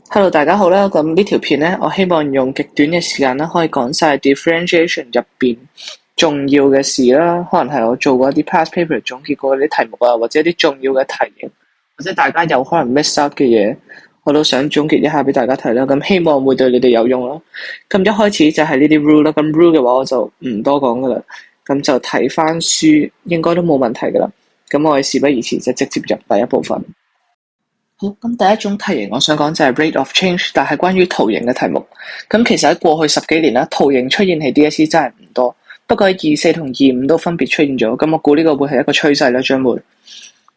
Hello，大家好啦。咁呢條片呢，我希望用極短嘅時間啦，可以講晒 differentiation 入邊重要嘅事啦。可能係我做過一啲 past paper 總結過啲題目啊，或者一啲重要嘅題型，或者大家有可能 miss out 嘅嘢，我都想總結一下俾大家睇啦。咁希望會對你哋有用啦。咁一開始就係呢啲 rule 啦。咁 rule 嘅話我就唔多講噶啦。咁就睇翻書，應該都冇問題噶啦。咁我哋事不宜遲，就直接入第一部分。好，咁第一種題型我想講就係 rate of change，但係關於圖形嘅題目。咁其實喺過去10幾年啦，圖形出現喺 DSE 真係唔多，不過喺24同25都分別出現咗。咁我估呢個會係一個趨勢啦，將會。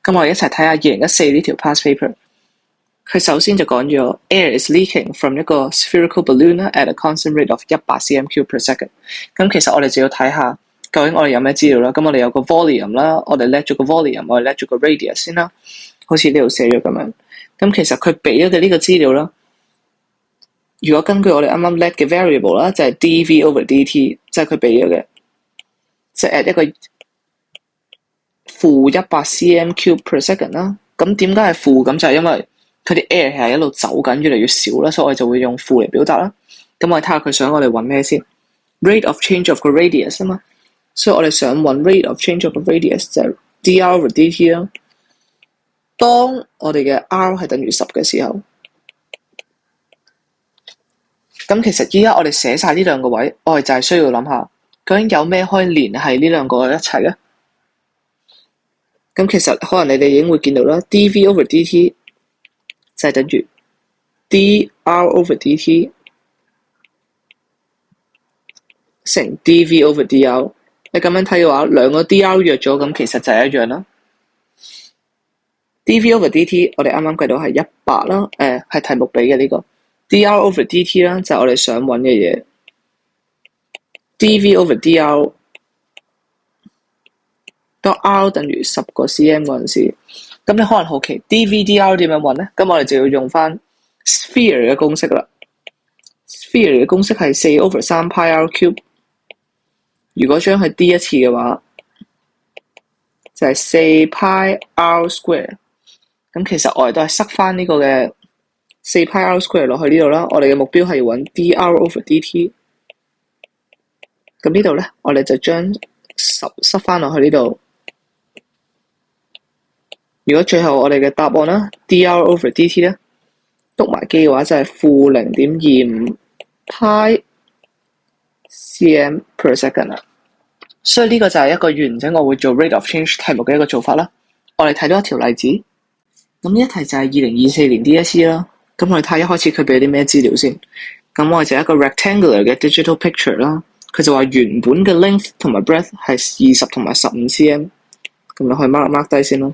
咁我哋一齊睇下2014呢條 past paper。佢首先就講咗 air is leaking from 一個 spherical balloon at a constant rate of 100 cm³ per second。咁其實我哋就要睇下究竟我哋有咩資料啦。咁我哋有個 volume 啦，我哋叻咗個 volume， 我哋叻咗個 radius 先啦，好似呢度寫咗咁樣。咁其實佢俾咗嘅呢個資料啦，如果根據我哋啱啱叻嘅 variable 啦，就係 dv over dt， 即係佢俾咗嘅，即係 at 一個負100 cm³ per second 啦。咁點解係負？咁就係因為佢啲 air 係一路走緊，越嚟越少啦，所以我哋就會用負嚟表達啦。咁我哋睇下佢想我哋揾咩先 ？rate of change of 個 radius 啊嘛，所以我哋想揾 rate of change of 個 radius 就係 dr over dt 啦。當我哋嘅 r 係等於10嘅時候，咁其實依家我哋寫晒呢兩個位，我哋就係需要諗下，究竟有咩可以連繫呢兩個一齊咧？咁其實可能你哋已經會見到啦 ，dv over dt 就係等於 dr over dt 乘 dv over dr。你咁樣睇嘅話，兩個 dr 約咗，咁其實就係一樣啦。dv over dt 我哋啱啱計到係100啦，係題目俾嘅呢個 dr over dt 啦，就係我哋想揾嘅嘢。dv over dr 當 r 等於10個 cm 嗰陣時，咁你可能好奇 dv dr 點樣揾咧？咁我哋就要用翻 sphere 嘅公式啦。sphere 嘅公式係4 over 3 pi r cube。如果將佢 d 一次嘅話，就係4 pi r square。咁其實我哋都係塞翻呢個嘅4 pi r square 落去呢度啦。我哋嘅目標係要揾 dr over dt。咁呢度咧，我哋就將10塞翻落去呢度。如果最後我哋嘅答案啦 ，dr over dt 咧，篤埋機嘅話就係負0.25 pi cm per second 啦。所以呢個就係一個完整我會做 rate of change 題目嘅一個做法啦。我哋睇到一條例子。咁呢一題就係2024年 DSE 啦。咁我哋睇一開始佢俾咗啲咩資料先。咁我哋就一個 rectangular 嘅 digital picture 啦。佢就話原本嘅 length 同埋 breadth 係20同埋15 cm。咁你可以 mark 低先咯。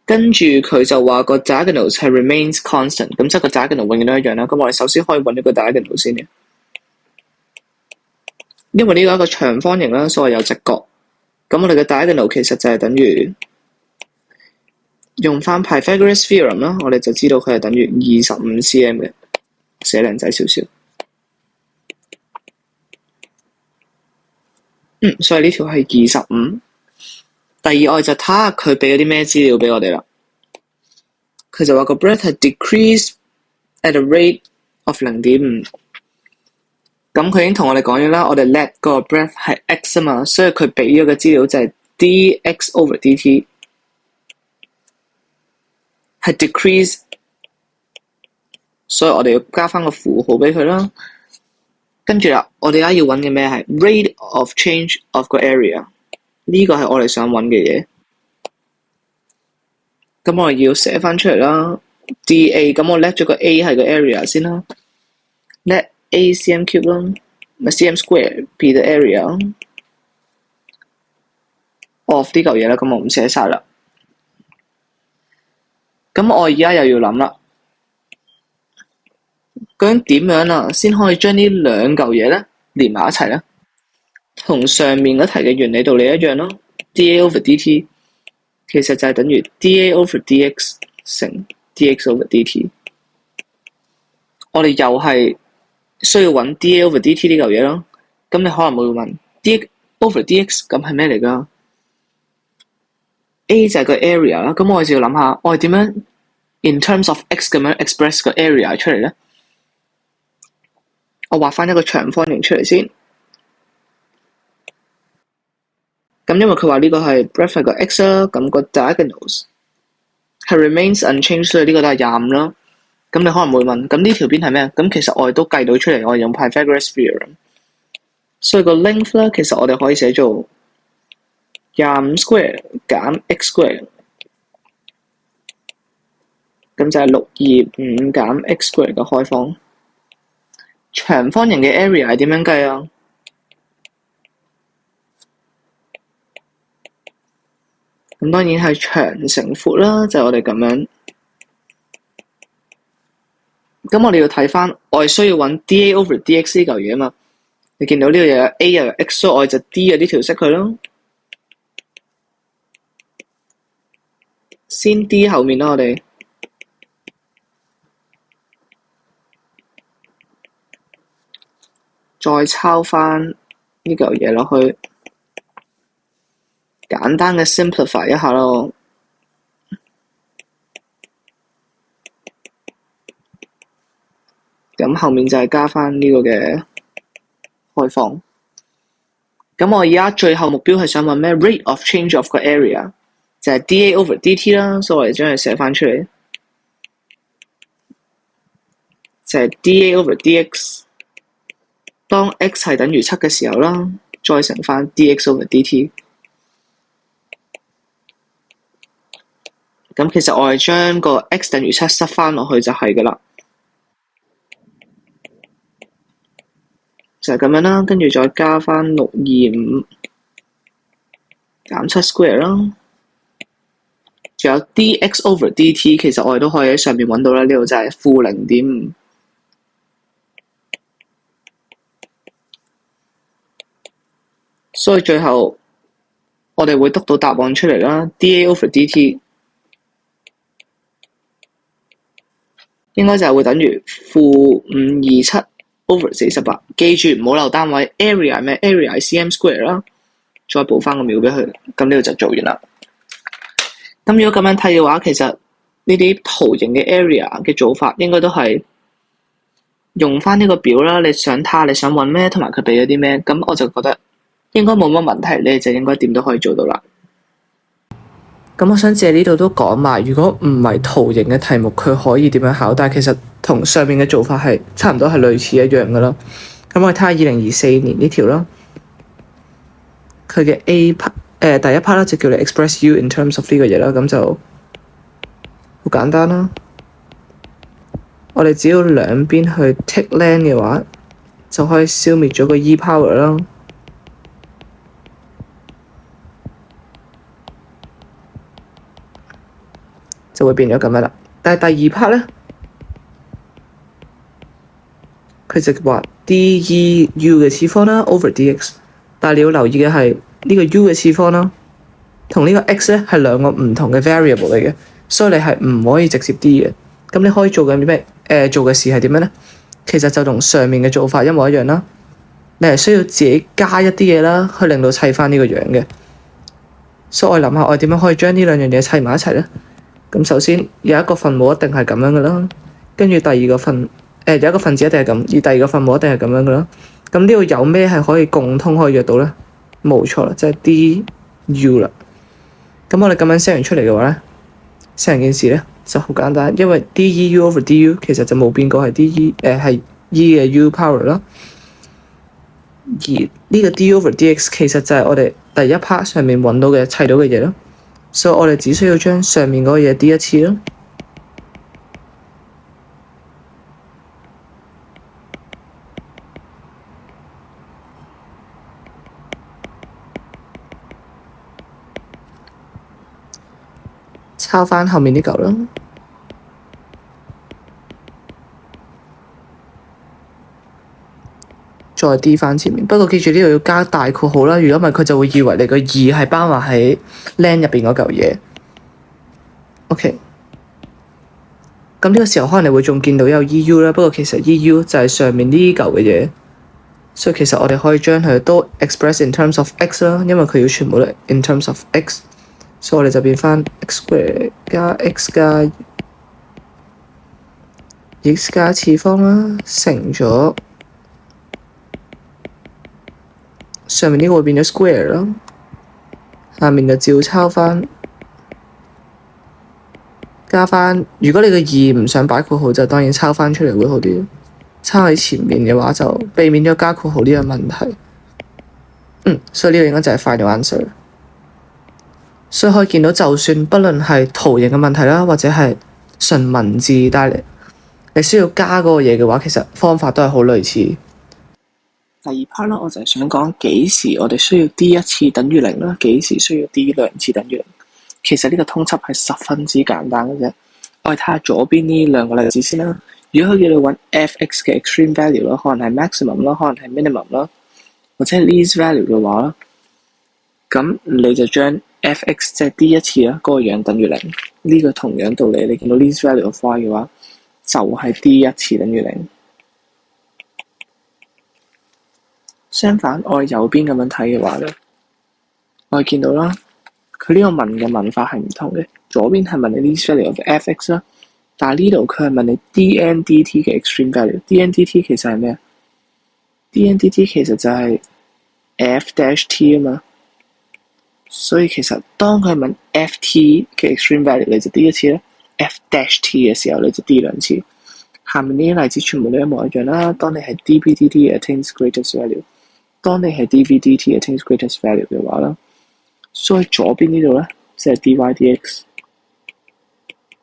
跟住佢就話個 diagonals 係 remains constant。咁即係個 diagonal 永遠都一樣啦。咁我哋首先可以揾一個 diagonal 先嘅。因為呢個係一個長方形啦，所以有直角。咁我哋嘅 diagonal 其實就係等於用翻 Pythagoras theorem 啦，我哋就知道佢係等於25 cm 嘅，寫靚仔少少。所以呢條係25。第二我哋就睇下佢俾咗啲咩資料俾我哋啦。佢就話個 breadth 係 decrease at a rate of 0.5。咁佢已經同我哋講咗啦，我哋 let 個 breadth 係 x 啊嘛，所以佢俾咗嘅資料就係 dx over dt 係 decrease， 所以我哋要加翻個符號俾佢啦。跟住啦，我哋而家要揾嘅咩係 rate of change of 個 area， 呢個係我哋想揾嘅嘢。咁我哋要寫翻出嚟啦 ，dA， 咁我 let 咗個 A 係個 area 先啦 ，let A cm cube 啦，咪 cm square be the area of 呢嚿嘢啦，咁我唔寫晒啦。咁我而家又要諗啦，究竟點樣啊先可以將呢兩嚿嘢咧連埋一齊咧？同上面嗰題嘅原理道理一樣咯。dA over dt 其實就係等於 dA over dx 乘 dx over dt。我哋又係需要揾 dA over dt 呢嚿嘢咯。咁你可能會問 dx over dx 咁係咩嚟㗎？A 就係個 area 啦，咁我哋就要諗下，我哋點樣 in terms of x 咁樣 express 個 area 出嚟咧？我畫翻一個長方形出嚟先。咁因為佢話呢個係 breadth 係個 x 啦，咁個 diagonals 係 remains unchanged， 所以呢個都係25啦。咁你可能會問，咁呢條邊係咩？咁其實我哋都計到出嚟，我哋用 Pythagoras theorem。所以個 length 咧，其實我哋可以寫做25 square 減 x square， 咁就係625減 x square 嘅開方。長方形嘅 area 係點樣計啊？咁當然係長乘闊啦，就係我哋咁樣。咁我哋要睇翻，我係需要揾 dA over dx 呢嚿嘢啊嘛。你見到呢個又有 a 又有 x， 所以我就 d 嘅呢條式佢咯。先 d 後面啦，我哋再抄翻呢嚿嘢落去，簡單嘅 simplify 一下咯。咁後面就係加翻呢個嘅開方。咁我而家最後目標係想問咩 rate of change of 個 area， 就係 dA over dt 啦，所以我哋將佢寫翻出嚟，就係 dA over dx。當 x 係等於7嘅時候啦，再乘翻 dx over dt。咁其實我係將個 x 等於7塞翻落去就係㗎啦。就係咁樣啦，跟住再加翻625減7 square 啦，仲有 dx over dt， 其實我哋都可以喺上面揾到啦，呢度就係負0.5。所以最後我哋會得到答案出嚟啦 ，dA over dt 應該就係會等於-527 over 48，記住唔好漏單位。area 係咩 ？area 係 cm square 啦，再補翻個秒俾佢，咁呢度就做完啦。咁如果咁樣睇嘅話，其實呢啲圖形嘅 area 嘅做法應該都係用翻呢個表啦。你想睇你想揾咩，同埋佢俾咗啲咩，咁我就覺得應該冇乜問題，你就應該點都可以做到啦。咁我想借呢度都講埋，如果唔係圖形嘅題目，佢可以點樣考？但係其實同上面嘅做法係差唔多，係類似一樣嘅咯。咁我哋睇下2024年呢條啦，佢嘅 A part 第一 part 咧就叫你 express u in terms of 呢個嘢啦，咁就好簡單啦。我哋只要兩邊去 take length 嘅話，就可以消滅咗個 e power 啦。就會變咗咁樣啦。但係第二 part 咧，佢就話 dEu 嘅次方啦 over dx， 但係你要留意嘅係呢個 u 嘅次方啦，同呢個 x 咧係兩個唔同嘅 variable 嚟嘅，所以你係唔可以直接 d 嘅。咁你可以做緊啲咩？做嘅事係點樣咧？其實就同上面嘅做法一模一樣啦。你係需要自己加一啲嘢啦，去令到砌翻呢個樣嘅。所以我諗下，我點樣可以將呢兩樣嘢砌埋一齊咧？咁首先有一個分母一定係咁樣嘅啦，跟住第二個有一個分子一定係咁，而第二個分母一定係咁樣嘅啦。咁呢度有咩係可以共通可以約到咧？冇錯啦，即係 dU 啦。咁我哋咁樣寫完出嚟嘅話咧，成件事咧就好簡單，因為 dEu over dU 其實就冇變過，係係 e 嘅 u power 啦。而呢個 d over dx 其實就係我哋第一 part 上面揾到嘅砌到嘅嘢咯。所以我哋只需要將上面嗰個嘢 d 一次咯，抄翻後面呢嚿啦，再 d 翻前面。不過記住呢度要加大括號啦，如果唔係佢就會以為你個2係包埋喺 len 入邊嗰嚿嘢。OK， 咁呢個時候可能你會仲見到有 EU 啦，不過其實 EU 就係上面呢嚿嘅嘢，所以其實我哋可以將佢都 express in terms of x 啦，因為佢要全部都 in terms of x， 所以我哋就變翻 x square 加 x 加 x 加次方啦，乘咗上面呢個會變咗 square 啦，下面就照抄翻，加翻。如果你個2唔想擺括號，就當然抄翻出嚟會好啲。抄喺前面嘅話，就避免咗加括號呢個問題。所以呢個應該就係 final answer。所以可以見到，就算不論係圖形嘅問題啦，或者係純文字帶嚟，你需要加嗰個嘢嘅話，其實方法都係好類似。第二 part 啦，我就係想講幾時我哋需要 d 一次等於0啦，幾時需要 d 2次等於0。其實呢個通緝係十分之簡單嘅啫。我哋睇下左邊呢兩個例子先啦。如果佢叫你揾 f(x) 嘅 extreme value 啦，可能係 maximum 啦，可能係 minimum 啦，或者係 least value 嘅話啦，咁你就將 f(x) 即係 d 一次啦，嗰個樣等於0。呢個同樣道理，你見到 least value of y 嘅話，就係 d 一次等於0。相反，我哋右邊咁樣睇嘅話咧，我哋見到啦，佢呢個問嘅問法係唔同嘅。左邊係問你 least value of f(x) 啦，但係呢度佢係問你 dn/dt 嘅 extreme value。dn/dt 其實係咩啊？ dn/dt 其實就係 f-t 啊嘛。所以其實當佢問 ft 嘅 extreme value， 你就 d 一次啦。f-t 嘅時候，你就 d 2次。下面呢啲例子全部都一模一樣啦。當你係 dp/dt attains greatest value， 當你係 dv/dt attains greatest value 嘅話啦，所以左邊呢度咧，即係 dy/dx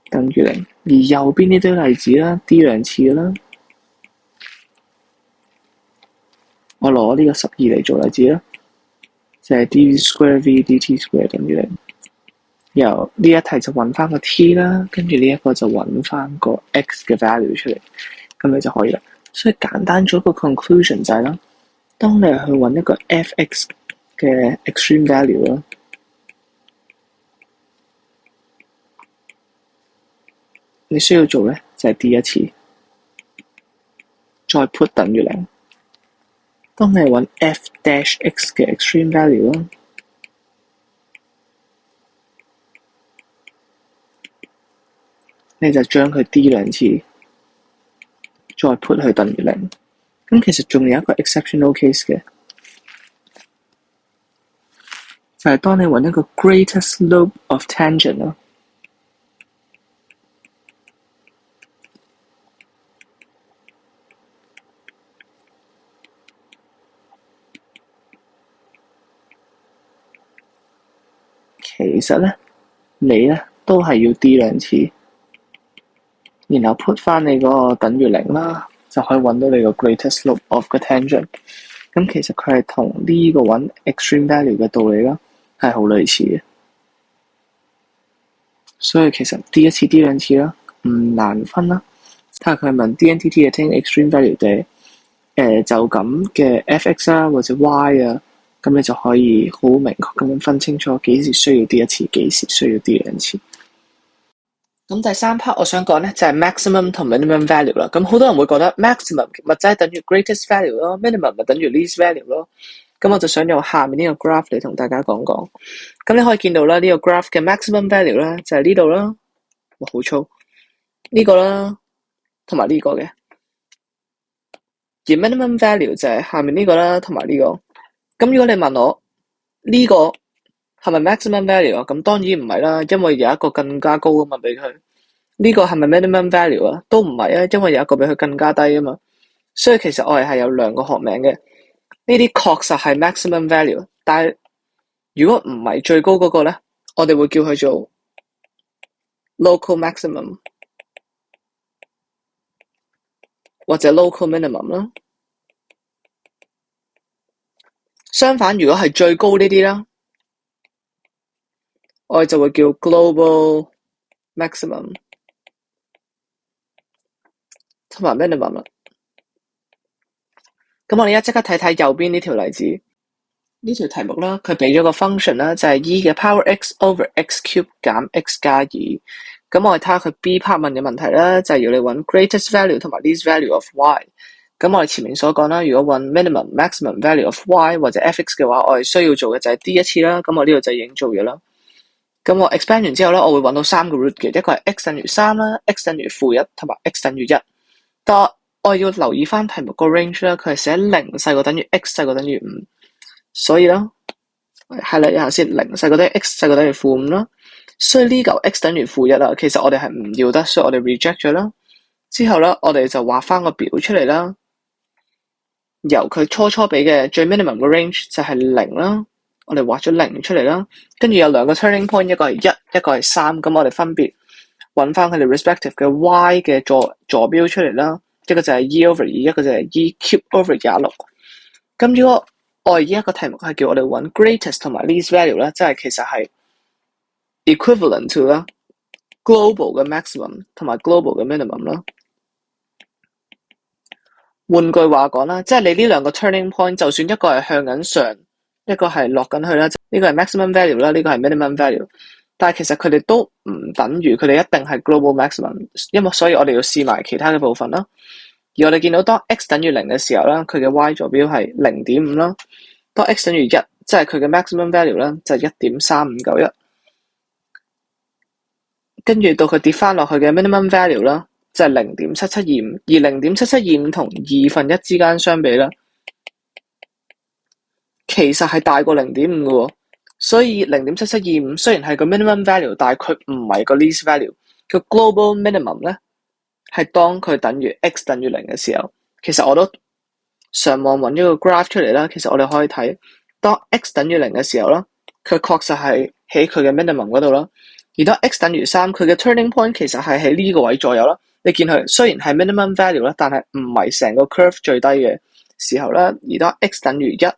等於0，而右邊呢堆例子啦 ，d 2次啦。我攞呢個12嚟做例子啦，就係 dv²v/dt² 等於0。由呢一題就揾翻個 t 啦，跟住呢一個就揾翻個 x 嘅 value 出嚟，咁你就可以啦。所以簡單咗個 conclusion 就係啦，當你去揾一個 f(x) 嘅 extreme value 啦，你需要做咧就係 d 一次，再 put 等於0。當你揾 f-x 嘅 extreme value 啦，你就將佢 d 2次，再 put 去等於0。咁其實仲有一個 exceptional case 嘅，就係當你揾一個 greatest slope of tangent 啦。其實咧，你咧都係要 d 2次，然後 put 翻你嗰個等於0啦，就可以揾到你個 greatest slope of 個 tangent。咁其實佢係同呢個揾 extreme value 嘅道理啦，係好類似嘅。所以其實 d 一次 d 2次啦，唔難分啦。睇下佢係問 dn/dt attain extreme value 定就咁嘅 f(x) 啦，或者 y 啊，咁你就可以好明確咁樣分清楚幾時需要 d 一次，幾時需要 d 2次。咁第三 part 我想講咧就係 maximum 同 minimum value 啦。咁好多人會覺得 maximum 咪即係等於 greatest value 咯 ，minimum 咪等於 least value 咯。咁我就想用下面呢個 graph 嚟同大家講講。咁你可以見到啦，呢個 graph 嘅 maximum value 咧就係呢度啦，哇好粗，呢個啦，同埋呢個嘅。而 minimum value 就係下面呢個啦，同埋呢個。咁如果你問我呢個係咪 maximum value 啊？咁當然唔係啦，因為有一個更加高啊嘛，比佢。呢個係咪 minimum value 啊？都唔係啊，因為有一個比佢更加低啊嘛。所以其實我哋係有兩個學名嘅。呢啲確實係 maximum value， 但係如果唔係最高嗰個咧，我哋會叫佢做 local maximum 或者 local minimum 啦。相反，如果係最高呢啲啦，我哋就會叫 global maximum 同埋 minimum 啦。咁我哋而家即刻睇睇右邊呢條例子。呢條題目啦，佢俾咗個 function 啦，就係 e 嘅 power x over x cube 減 x 加2。咁我哋睇下佢 B part 問嘅問題啦，就係要你揾 greatest value 同埋 least value of y。咁我哋前面所講啦，如果揾 minimum maximum value of y 或者 f(x) 嘅話，我哋需要做嘅就係 d 一次啦。咁我呢度就已經做咗啦。咁我 expand 完之後咧，我會揾到3個 root 嘅，一個係 x 等於3啦，x 等於-1同埋 x 等於1。但我要留意翻題目個 range 啦，佢係寫零細過等於 x 細過等於5，所以啦，係啦，有下先零細過等於 x 細過等於負5啦，所以呢嚿 x 等於負1啦，其實我哋係唔要得，所以我哋 reject 咗啦。之後咧，我哋就畫翻個表出嚟啦。由佢初俾嘅最 minimum 嘅 range 就係0啦，我哋畫咗0出嚟啦。跟住有兩個 turning point，一個係1，一個係3，咁我哋分別揾翻佢哋 respective 嘅 y 嘅坐標出嚟啦。一個就係 e/2，一個就係 e^26。咁如果我而家個題目係叫我哋揾 greatest 同埋 least value 啦，即係其實係 equivalent to 啦 global 嘅 maximum 同埋 global 嘅 minimum 啦。換句話講啦，即係你呢兩個 turning point，就算一個係向緊上，一個係落緊去啦，呢個係 maximum value 啦，呢個係 minimum value，但係其實佢哋都唔等於佢哋一定係 global maximum，因為所以我哋要試埋其他嘅部分啦。而我哋見到當 x 等於0嘅時候啦，佢嘅 y 坐標係0.5啦。當 x 等於1，即係佢嘅 maximum value 啦，就係 1.3591。跟住到佢跌翻落去嘅 minimum value 啦，就係 0.7725，而 0.7725 同1/2之間相比啦，其實係大過 0.5 嘅喎。所以 0.7725 雖然係個 minimum value，但係佢唔係個 least value。個 global minimum 咧係當佢等於 x 等於0嘅時候，其實我都上網揾咗個 graph 出嚟啦。其實我哋可以睇，當 x 等於0嘅時候啦，佢確實係喺佢嘅 minimum 嗰度啦。而當 x 等於3，佢嘅 turning point 其實係喺呢個位左右啦。你見佢雖然係 minimum value 啦，但係唔係成個 curve 最低嘅時候啦。而當 x 等於1，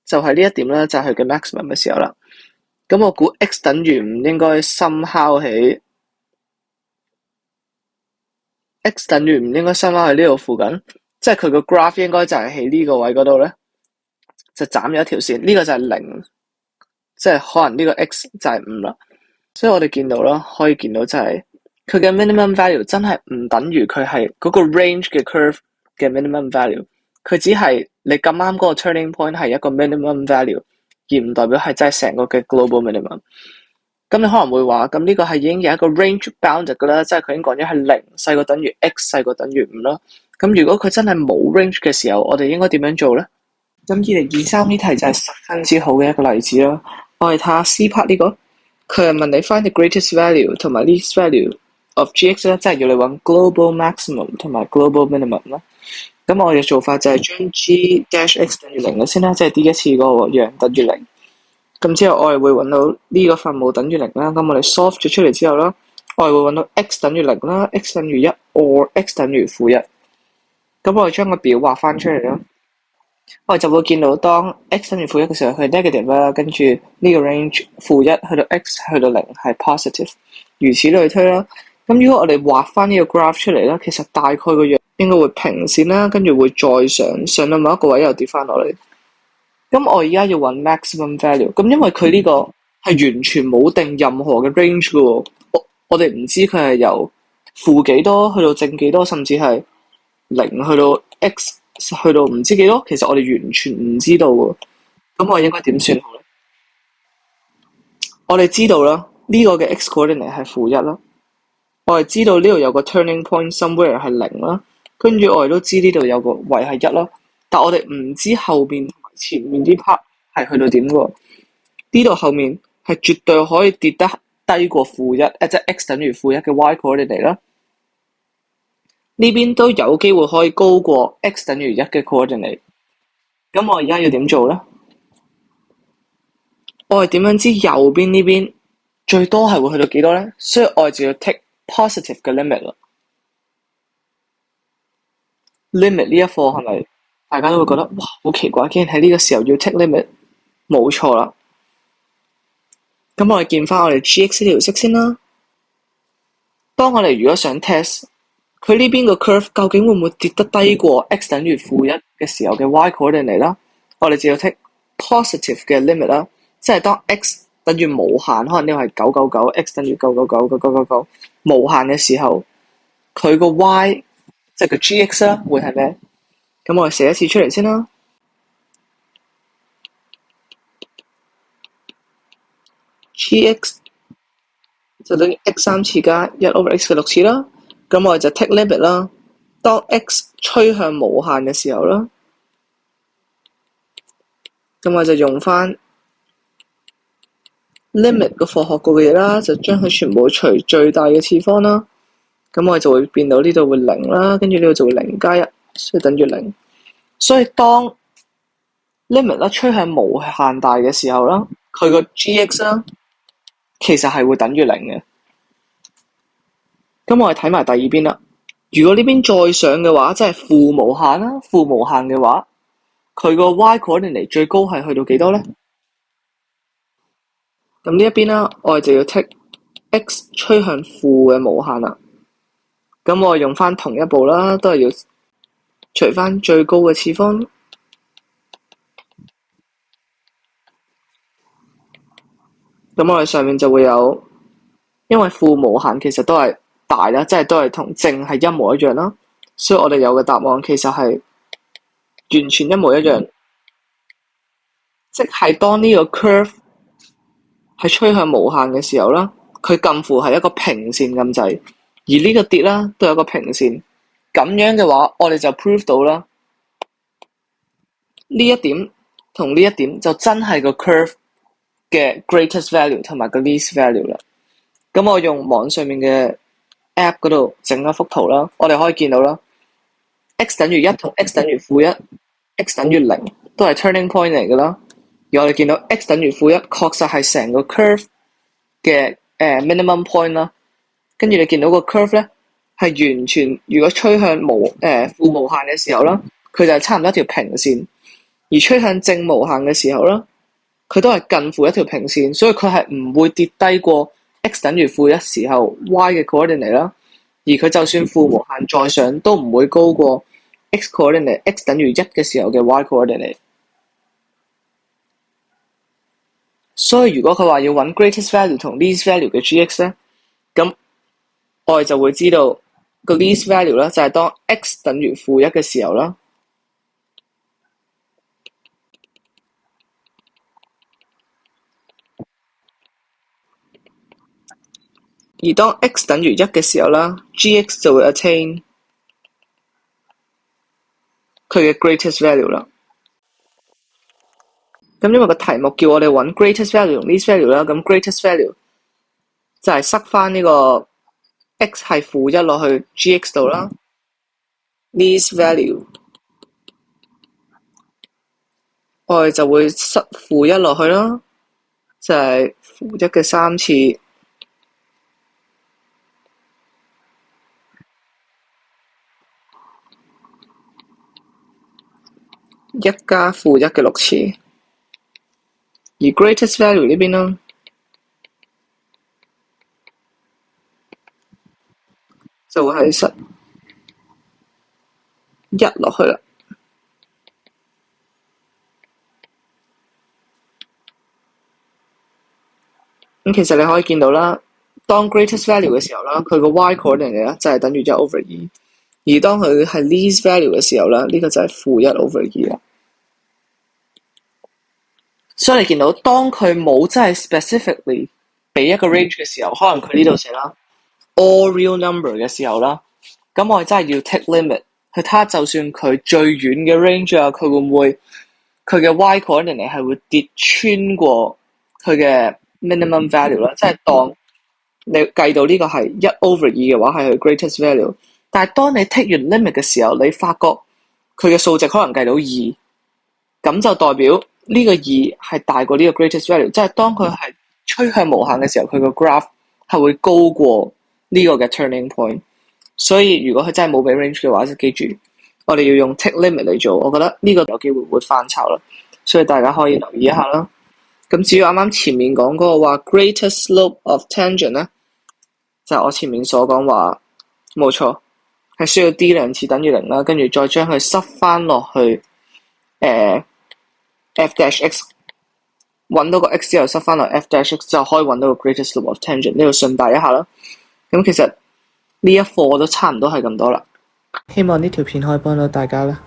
就係呢一點啦，就係佢嘅 maximum 嘅時候啦。咁我估 x 等於5應該深敲起 x 等於5應該深敲喺呢度附近，即係佢個 graph 應該就係喺呢個位嗰度咧，就斬咗一條線。呢個就係0，即係可能呢個 x 就係5啦。所以我哋見到啦，可以見到就係佢嘅 minimum value 真係唔等於佢係嗰個 range 嘅 curve 嘅 minimum value，佢只係你咁啱嗰個 turning point 係一個 minimum value，而唔代表係真係成個嘅 global minimum。咁你可能會話，咁呢個係已經有一個 range bounded 㗎啦，即係佢已經講咗係0細過等於 x 細過等於5啦。咁如果佢真係冇 range 嘅時候，我哋應該點樣做咧？咁2023呢題就係十分之好嘅一個例子啦。我哋睇下 C part 呢個，佢係問你 find the greatest value 同埋 least value of gx 咧，即係要你揾 global maximum 同埋 global minimum 啦。咁我哋嘅做法就係將 g dash x 等於0嘅先啦，即係第一次嗰個樣等於0。咁之後我哋會揾到呢個分母等於0啦。咁我哋 solve 咗出嚟之後啦，我哋會揾到 x 等於0啦 ，x 等於1 or x 等於-1。咁我哋將個表畫翻出嚟啦。我哋就會見到當 x 等於-1嘅時候，佢係 negative 啦，跟住呢個 range-1去到 x 去到0係 positive，如此類推啦。咁如果我哋畫翻呢個 graph 出嚟啦，其實大概個樣應該會平線啦，跟住會再上到某一個位又跌翻落嚟。咁我而家要揾 maximum value，咁因為佢呢個係完全冇定任何嘅 range 嘅喎，我哋唔知佢係由負幾多去到正幾多，甚至係0去到 x 去到唔知幾多，其實我哋完全唔知道喎。咁我應該點算好咧？我哋知道啦，呢個嘅 x coordinate 係-1啦。我哋知道呢度有個 turning point somewhere 係0啦，跟住我哋都知呢度有個位係1啦，但我哋唔知後面同埋前面啲 part 係去到點喎。呢度後面係絕對可以跌得低過-1，即係 x 等於-1嘅 y coordinate 啦。呢邊都有機會可以高過 x 等於1嘅 coordinate。咁我而家要點做咧？我係點樣知右邊呢邊最多係會去到幾多咧？所以我哋就要 take positive 嘅 limit 啦。limit 呢一課係咪大家都會覺得哇好奇怪，竟然喺呢個時候要 take limit？冇錯啦。咁我哋見翻我哋 gx 呢條式先啦。當我哋如果想 test 佢呢邊個 curve 究竟會唔會跌得低過 x 等於-1嘅時候嘅 y coordinate 啦，我哋就要 take positive 嘅 limit 啦，即係當 x 等於無限，可能呢個係999 x 等於999無限嘅時候，佢個 y 即係個 gx 啦，會係咩？咁我哋寫一次出嚟先啦。gx 就等於 x 3次加1/x 嘅6次啦。咁我哋就 take limit 啦。當 x 趨向無限嘅時候啦，咁我就用翻 limit 個課學過嘅嘢啦，就將佢全部除最大嘅次方啦，咁我就會變到呢度會0啦，跟住呢度就會0加1，所以等於0。所以當 limit 啦趨向無限大嘅時候啦，佢個 g(x) 啦，其實係會等於0嘅。咁我哋睇埋第二邊啦。如果呢邊再上嘅話，即係負無限啦，負無限嘅話，佢個 y coordinate 最高係去到幾多呢？咁呢一邊啦，我哋就要 take x 趨向負嘅無限啦。咁我哋用翻同一步啦，都係要除翻最高嘅次方。咁我哋上面就會有，因為負無限其實都係大啦，即係都係同正係一模一樣啦，所以我哋有嘅答案其實係完全一模一樣，即係當呢個 curve 係趨向無限嘅時候啦，佢近乎係一個平線咁滯，而呢個跌啦都有一個平線，咁樣嘅話，我哋就 prove 到啦，呢一點同呢一點就真係個 curve 嘅 greatest value 同埋個 least value 啦。咁我用網上面嘅 app 嗰度整一幅圖啦，我哋可以見到啦 ，x 等於1同 x 等於-1，x 等於0都係 turning point 嚟㗎啦。而我哋見到 x 等於-1，確實係成個 curve 嘅minimum point 啦。跟住你見到個 curve 咧係完全，如果趨向負無限嘅時候啦，佢就係差唔多一條平線；而趨向正無限嘅時候啦，佢都係近乎一條平線，所以佢係唔會跌低過 x 等於-1時候 y 嘅 coordinate 啦。而佢就算負無限再上，都唔會高過 x coordinate x 等於1嘅時候嘅 y coordinate。所以如果佢話要揾 greatest value 同 least value 嘅 g(x) 咧，咁我哋就會知道個 least value 咧就係當 x 等於-1嘅時候啦。而當 x 等於1嘅時候啦 ，g(x) 就會 attain 佢嘅 greatest value 啦。咁因為個題目叫我哋揾 greatest value 同 least value 啦，咁 greatest value 就係塞翻呢個 x 係-1落去 g(x) 度啦。least value 我哋就會塞-1落去啦，就係-1嘅3次，1加-1嘅6次。而 greatest value 呢邊啦，就會係塞1落去啦。咁其實你可以見到啦，當 greatest value 嘅時候啦，佢個 y coordinate 咧就係等於1/2，而當佢係 least value 嘅時候啦，呢個就係-1/2啦。所以你見到當佢冇真係 specifically 俾一個 range 嘅時候，可能佢呢度寫啦 all real number 嘅時候啦，咁我哋真係要 take limit 去睇下，就算佢最遠嘅 range 啊，佢會唔會佢嘅 y coordinate 係會跌穿過佢嘅 minimum value 啦，即係當你計到呢個係1/2嘅話，係佢 greatest value。但係當你 take 完 limit 嘅時候，你發覺佢嘅數值可能計到2，咁就代表呢個2係大過呢個 greatest value，即係當佢係趨向無限嘅時候，佢個 graph 係會高過呢個嘅 turning point。所以如果佢真係冇俾 range 嘅話，就記住我哋要用 take limit 嚟做，我覺得呢個有機會會翻炒啦，所以大家可以留意一下啦。咁至於啱啱前面講嗰個話 greatest slope of tangent 咧，就係我前面所講話冇錯，係需要 d 2次等於0啦，跟住再將佢塞翻落去f-x， 揾到個 x 之後塞翻落 f-x 就可以揾到個 greatest slope of tangent。呢度順帶一下啦。咁其實呢一課都差唔多係咁多啦。希望呢條片可以幫到大家啦。